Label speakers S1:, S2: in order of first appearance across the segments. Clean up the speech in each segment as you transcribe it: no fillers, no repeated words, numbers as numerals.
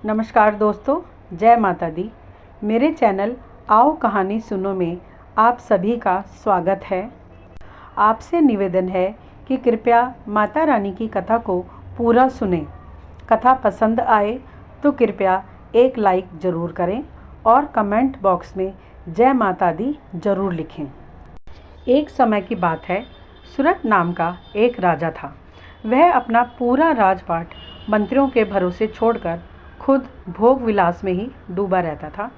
S1: नमस्कार दोस्तों, जय माता दी। मेरे चैनल आओ कहानी सुनो में आप सभी का स्वागत है। आपसे निवेदन है कि कृपया माता रानी की कथा को पूरा सुनें। कथा पसंद आए तो कृपया एक लाइक ज़रूर करें और कमेंट बॉक्स में जय माता दी ज़रूर लिखें। एक समय की बात है, सूरत नाम का एक राजा था। वह अपना पूरा राजपाट मंत्रियों के भरोसे छोड़कर खुद भोग विलास में ही डूबा रहता था।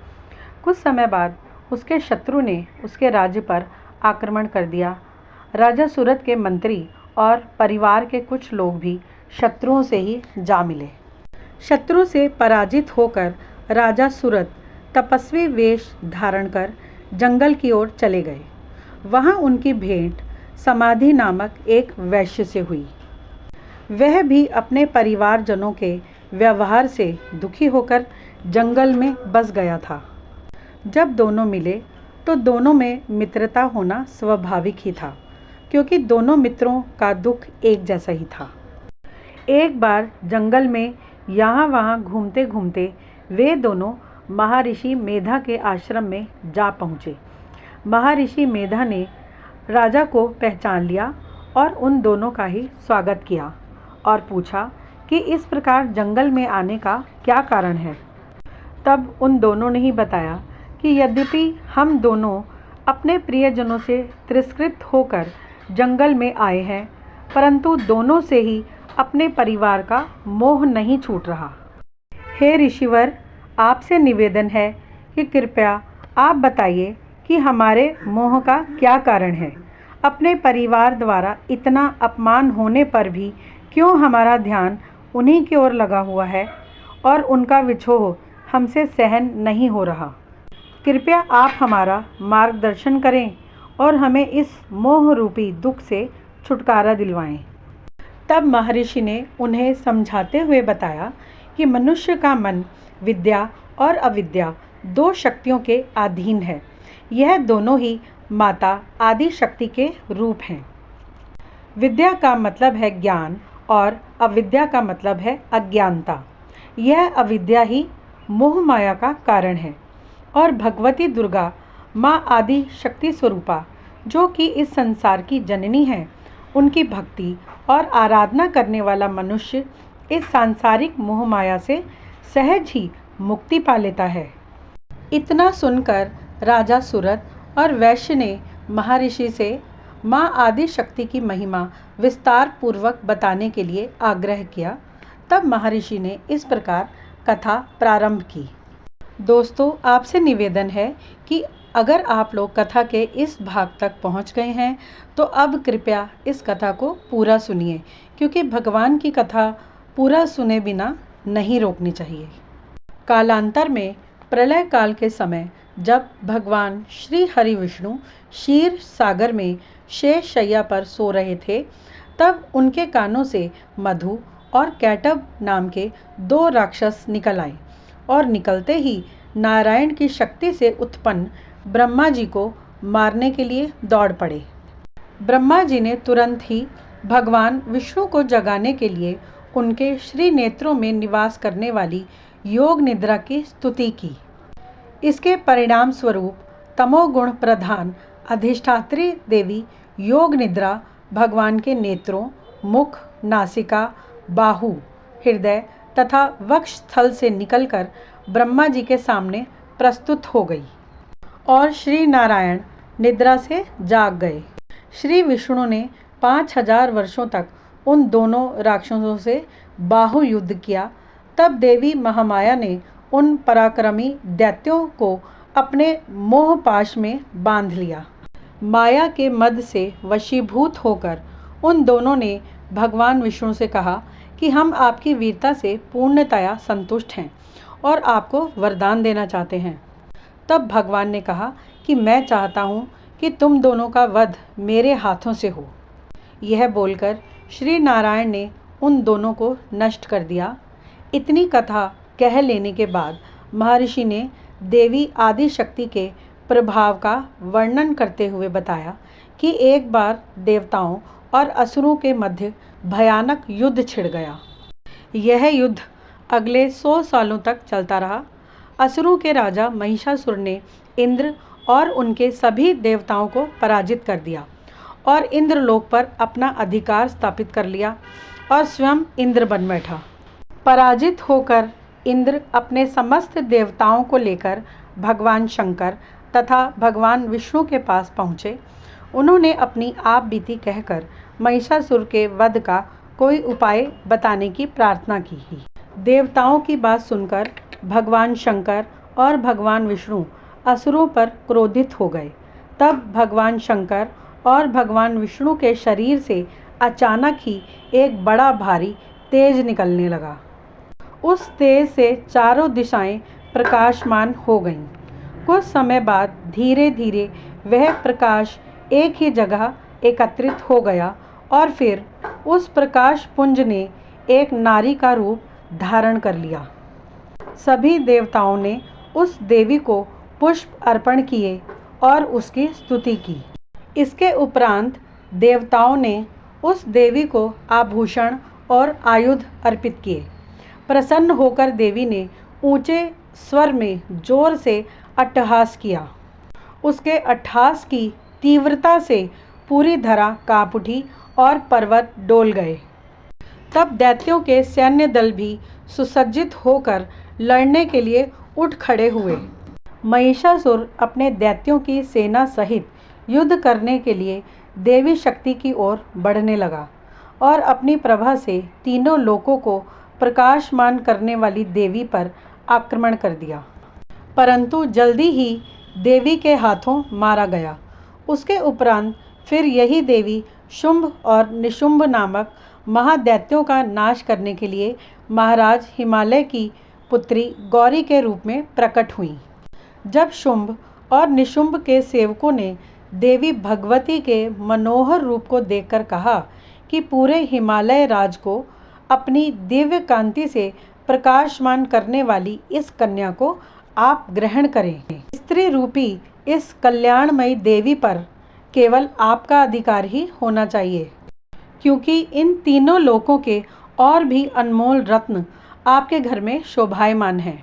S1: कुछ समय बाद उसके शत्रु ने उसके राज्य पर आक्रमण कर दिया। राजा सूरत के मंत्री और परिवार के कुछ लोग भी शत्रुओं से ही जा मिले। शत्रु से पराजित होकर राजा सूरत तपस्वी वेश धारण कर जंगल की ओर चले गए। वहाँ उनकी भेंट समाधि नामक एक वैश्य से हुई। वह भी अपने परिवारजनों के व्यवहार से दुखी होकर जंगल में बस गया था। जब दोनों मिले तो दोनों में मित्रता होना स्वाभाविक ही था, क्योंकि दोनों मित्रों का दुख एक जैसा ही था। एक बार जंगल में यहाँ वहाँ घूमते घूमते वे दोनों महर्षि मेधा के आश्रम में जा पहुँचे। महर्षि मेधा ने राजा को पहचान लिया और उन दोनों का ही स्वागत किया और पूछा कि इस प्रकार जंगल में आने का क्या कारण है। तब उन दोनों ने ही बताया कि यद्यपि हम दोनों अपने प्रियजनों से तिरस्कृत होकर जंगल में आए हैं, परंतु दोनों से ही अपने परिवार का मोह नहीं छूट रहा। हे ऋषिवर, आपसे निवेदन है कि कृपया आप बताइए कि हमारे मोह का क्या कारण है। अपने परिवार द्वारा इतना अपमान होने पर भी क्यों हमारा ध्यान उन्हीं की ओर लगा हुआ है और उनका विछोह हमसे सहन नहीं हो रहा। कृपया आप हमारा मार्गदर्शन करें और हमें इस मोह रूपी दुख से छुटकारा दिलवाएं। तब महर्षि ने उन्हें समझाते हुए बताया कि मनुष्य का मन विद्या और अविद्या दो शक्तियों के अधीन है। यह दोनों ही माता आदि शक्ति के रूप हैं। विद्या का मतलब है ज्ञान और अविद्या का मतलब है अज्ञानता। यह अविद्या ही मोह माया का कारण है और भगवती दुर्गा माँ आदि शक्ति स्वरूपा, जो कि इस संसार की जननी है, उनकी भक्ति और आराधना करने वाला मनुष्य इस सांसारिक मोह माया से सहज ही मुक्ति पा लेता है। इतना सुनकर राजा सूरत और वैश्य ने महर्षि से माँ आदि शक्ति की महिमा विस्तार पूर्वक बताने के लिए आग्रह किया। तब महर्षि ने इस प्रकार कथा प्रारंभ की। दोस्तों, आपसे निवेदन है कि अगर आप लोग कथा के इस भाग तक पहुंच गए हैं तो अब कृपया इस कथा को पूरा सुनिए, क्योंकि भगवान की कथा पूरा सुने बिना नहीं रोकनी चाहिए। कालांतर में प्रलय काल के समय जब भगवान श्री हरि विष्णु क्षीर सागर में शेष शैया पर सो रहे थे, तब उनके कानों से मधु और कैटब नाम के दो राक्षस निकल आए और निकलते ही नारायण की शक्ति से उत्पन्न ब्रह्मा जी को मारने के लिए दौड़ पड़े। ब्रह्मा जी ने तुरंत ही भगवान विष्णु को जगाने के लिए उनके श्री नेत्रों में निवास करने वाली योग निद्रा की स्तुति की। इसके परिणाम स्वरूप तमोगुण प्रधान अधिष्ठात्री देवी योग निद्रा भगवान के नेत्रों, मुख, नासिका, बाहु, हृदय तथा वक्ष स्थल से निकलकर ब्रह्मा जी के सामने प्रस्तुत हो गई और श्री नारायण निद्रा से जाग गए। श्री विष्णु ने 5000 वर्षों तक उन दोनों राक्षसों से बाहु युद्ध किया। तब देवी महामाया ने उन पराक्रमी दैत्यों को अपने मोह पाश में बांध लिया। माया के मद से वशीभूत होकर उन दोनों ने भगवान विष्णु से कहा कि हम आपकी वीरता से पूर्णतया संतुष्ट हैं और आपको वरदान देना चाहते हैं। तब भगवान ने कहा कि मैं चाहता हूँ कि तुम दोनों का वध मेरे हाथों से हो। यह बोलकर श्री नारायण ने उन दोनों को नष्ट कर दिया। इतनी कथा कह लेने के बाद महर्षि ने देवी आदि शक्ति के प्रभाव का वर्णन करते हुए बताया कि एक बार देवताओं और असुरों के मध्य भयानक युद्ध छिड़ गया। यह युद्ध अगले 100 सालों तक चलता रहा। असुरों के राजा महिषासुर ने इंद्र और उनके सभी देवताओं को पराजित कर दिया और इंद्रलोक पर अपना अधिकार स्थापित कर लिया और स्वयं इंद्र बन बैठा। पराजित होकर इंद्र अपने समस्त देवताओं को लेकर भगवान शंकर तथा भगवान विष्णु के पास पहुँचे। उन्होंने अपनी आप बीती कहकर महिषासुर के वध का कोई उपाय बताने की प्रार्थना की। देवताओं की बात सुनकर भगवान शंकर और भगवान विष्णु असुरों पर क्रोधित हो गए। तब भगवान शंकर और भगवान विष्णु के शरीर से अचानक ही एक बड़ा भारी तेज निकलने लगा। उस तेज से चारों दिशाएं प्रकाशमान हो गईं। कुछ समय बाद धीरे धीरे वह प्रकाश एक ही जगह एकत्रित हो गया और फिर उस प्रकाश पुंज ने एक नारी का रूप धारण कर लिया। सभी देवताओं ने उस देवी को पुष्प अर्पण किए और उसकी स्तुति की। इसके उपरांत देवताओं ने उस देवी को आभूषण और आयुध अर्पित किए। प्रसन्न होकर देवी ने ऊंचे स्वर में जोर से अट्टहास किया। उसके अट्टहास की तीव्रता से पूरी धरा कांप उठी और पर्वत डोल गए। तब दैत्यों के सैन्य दल भी सुसज्जित होकर लड़ने के लिए उठ खड़े हुए। महिषासुर अपने दैत्यों की सेना सहित युद्ध करने के लिए देवी शक्ति की ओर बढ़ने लगा और अपनी प्रभा से तीनों लोकों को प्रकाशमान करने वाली देवी पर आक्रमण कर दिया। परंतु जल्दी ही देवी के हाथों मारा गया। उसके उपरांत फिर यही देवी शुंभ और निशुंभ नामक महादैत्यों का नाश करने के लिए महाराज हिमालय की पुत्री गौरी के रूप में प्रकट हुई। जब शुंभ और निशुंभ के सेवकों ने देवी भगवती के मनोहर रूप को देखकर कहा कि पूरे हिमालय राज को अपनी दिव्य कांति से प्रकाशमान करने वाली इस कन्या को आप ग्रहण करें। स्त्री रूपी इस कल्याणमयी देवी पर केवल आपका अधिकार ही होना चाहिए, क्योंकि इन तीनों लोकों के और भी अनमोल रत्न आपके घर में शोभायमान हैं।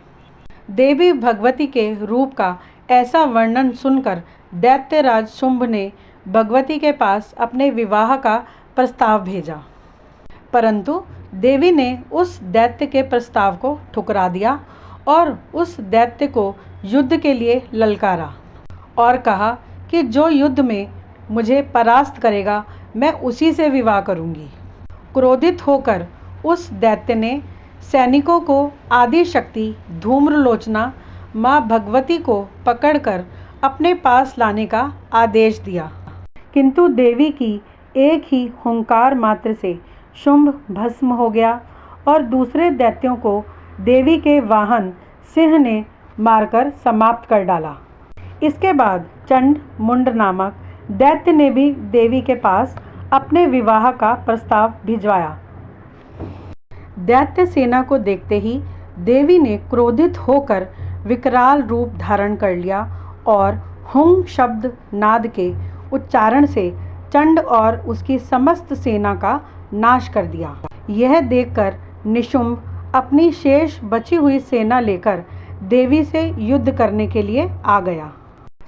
S1: देवी भगवती के रूप का ऐसा वर्णन सुनकर दैत्यराज शुंभ ने भगवती के पास अपने विवाह का प्रस्ताव भेजा, परंतु देवी ने उस दैत्य के प्रस्ताव को ठुकरा दिया और उस दैत्य को युद्ध के लिए ललकारा और कहा कि जो युद्ध में मुझे परास्त करेगा मैं उसी से विवाह करूंगी। क्रोधित होकर उस दैत्य ने सैनिकों को आदि शक्ति धूम्रलोचना माँ भगवती को पकड़कर अपने पास लाने का आदेश दिया, किंतु देवी की एक ही हुंकार मात्र से शुंभ भस्म हो गया और दूसरे दैत्यों को देवी के वाहन सिंह ने मारकर समाप्त कर डाला। इसके बाद चंड मुंड नामक दैत्य ने भी देवी के पास अपने विवाह का प्रस्ताव भिजवाया। दैत्य सेना को देखते ही देवी ने क्रोधित होकर विकराल रूप धारण कर लिया और हुंग शब्द नाद के उच्चारण से चंड और उसकी समस्त सेना का नाश कर दिया। यह देखकर निशुंभ अपनी शेष बची हुई सेना लेकर देवी से युद्ध करने के लिए आ गया।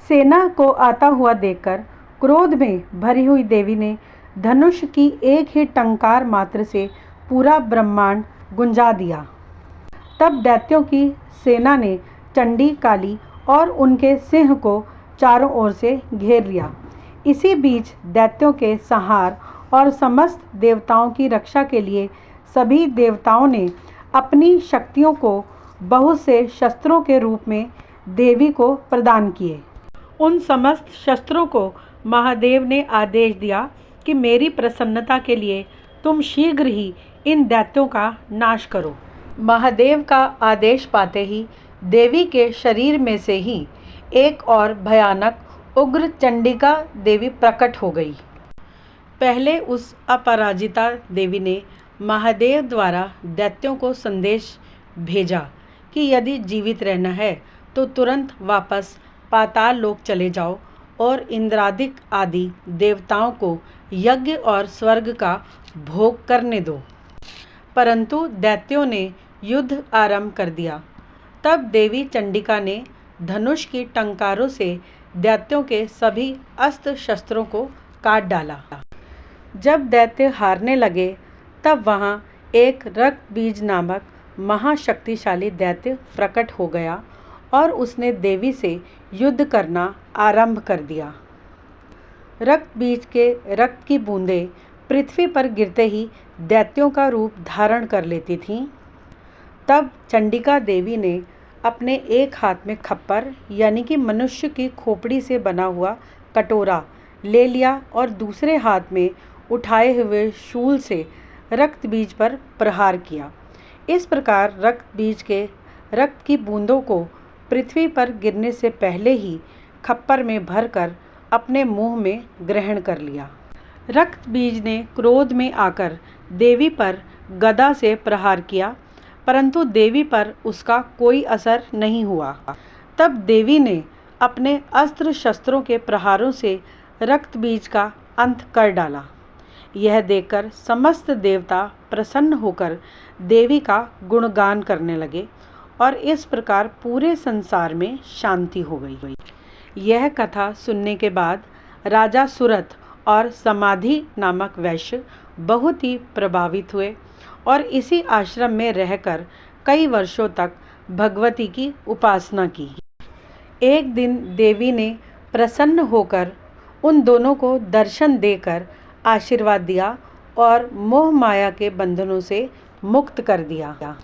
S1: सेना को आता हुआ देखकर क्रोध में भरी हुई देवी ने धनुष की एक ही टंकार मात्र से पूरा ब्रह्मांड गुंजा दिया। तब दैत्यों की सेना ने चंडी काली और उनके सिंह को चारों ओर से घेर लिया। इसी बीच दैत्यों के संहार और समस्त देवताओं की रक्षा के लिए सभी देवताओं ने अपनी शक्तियों को बहुत से शस्त्रों के रूप में देवी को प्रदान किए। उन समस्त शस्त्रों को महादेव ने आदेश दिया कि मेरी प्रसन्नता के लिए तुम शीघ्र ही इन दैत्यों का नाश करो। महादेव का आदेश पाते ही देवी के शरीर में से ही एक और भयानक उग्र चंडिका देवी प्रकट हो गई। पहले उस अपराजिता देवी ने महादेव द्वारा दैत्यों को संदेश भेजा कि यदि जीवित रहना है तो तुरंत वापस पाताल लोक चले जाओ और इंद्रादिक आदि देवताओं को यज्ञ और स्वर्ग का भोग करने दो। परंतु दैत्यों ने युद्ध आरंभ कर दिया। तब देवी चंडिका ने धनुष की टंकारों से दैत्यों के सभी अस्त्र शस्त्रों को काट डाला। जब दैत्य हारने लगे तब वहाँ एक रक्त बीज नामक महाशक्तिशाली दैत्य प्रकट हो गया और उसने देवी से युद्ध करना आरंभ कर दिया। रक्त बीज के रक्त की बूंदें पृथ्वी पर गिरते ही दैत्यों का रूप धारण कर लेती थीं। तब चंडिका देवी ने अपने एक हाथ में खप्पर यानी कि मनुष्य की खोपड़ी से बना हुआ कटोरा ले लिया और दूसरे हाथ में उठाए हुए शूल से रक्त बीज पर प्रहार किया। इस प्रकार रक्त बीज के रक्त की बूंदों को पृथ्वी पर गिरने से पहले ही खप्पर में भरकर अपने मुंह में ग्रहण कर लिया। रक्त बीज ने क्रोध में आकर देवी पर गदा से प्रहार किया, परंतु देवी पर उसका कोई असर नहीं हुआ। तब देवी ने अपने अस्त्र शस्त्रों के प्रहारों से रक्त बीज का अंत कर डाला। यह देखकर समस्त देवता प्रसन्न होकर देवी का गुणगान करने लगे और इस प्रकार पूरे संसार में शांति हो गई। यह कथा सुनने के बाद राजा सुरथ और समाधि नामक वैश्य बहुत ही प्रभावित हुए और इसी आश्रम में रहकर कई वर्षों तक भगवती की उपासना की। एक दिन देवी ने प्रसन्न होकर उन दोनों को दर्शन देकर आशीर्वाद दिया और मोह माया के बंधनों से मुक्त कर दिया।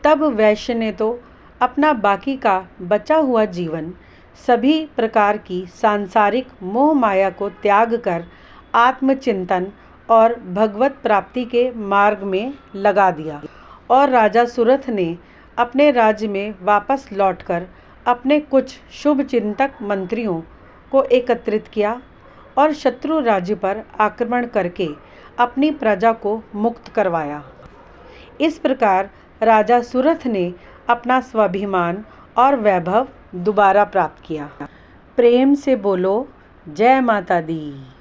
S1: तब वैश्य ने तो अपना बाकी का बचा हुआ जीवन सभी प्रकार की सांसारिक मोह माया को त्याग कर आत्मचिंतन और भगवत प्राप्ति के मार्ग में लगा दिया और राजा सुरथ ने अपने राज्य में वापस लौटकर अपने कुछ शुभचिंतक मंत्रियों को एकत्रित किया और शत्रु राज्य पर आक्रमण करके अपनी प्रजा को मुक्त करवाया। इस प्रकार राजा सुरथ ने अपना स्वाभिमान और वैभव दोबारा प्राप्त किया। प्रेम से बोलो जय माता दी।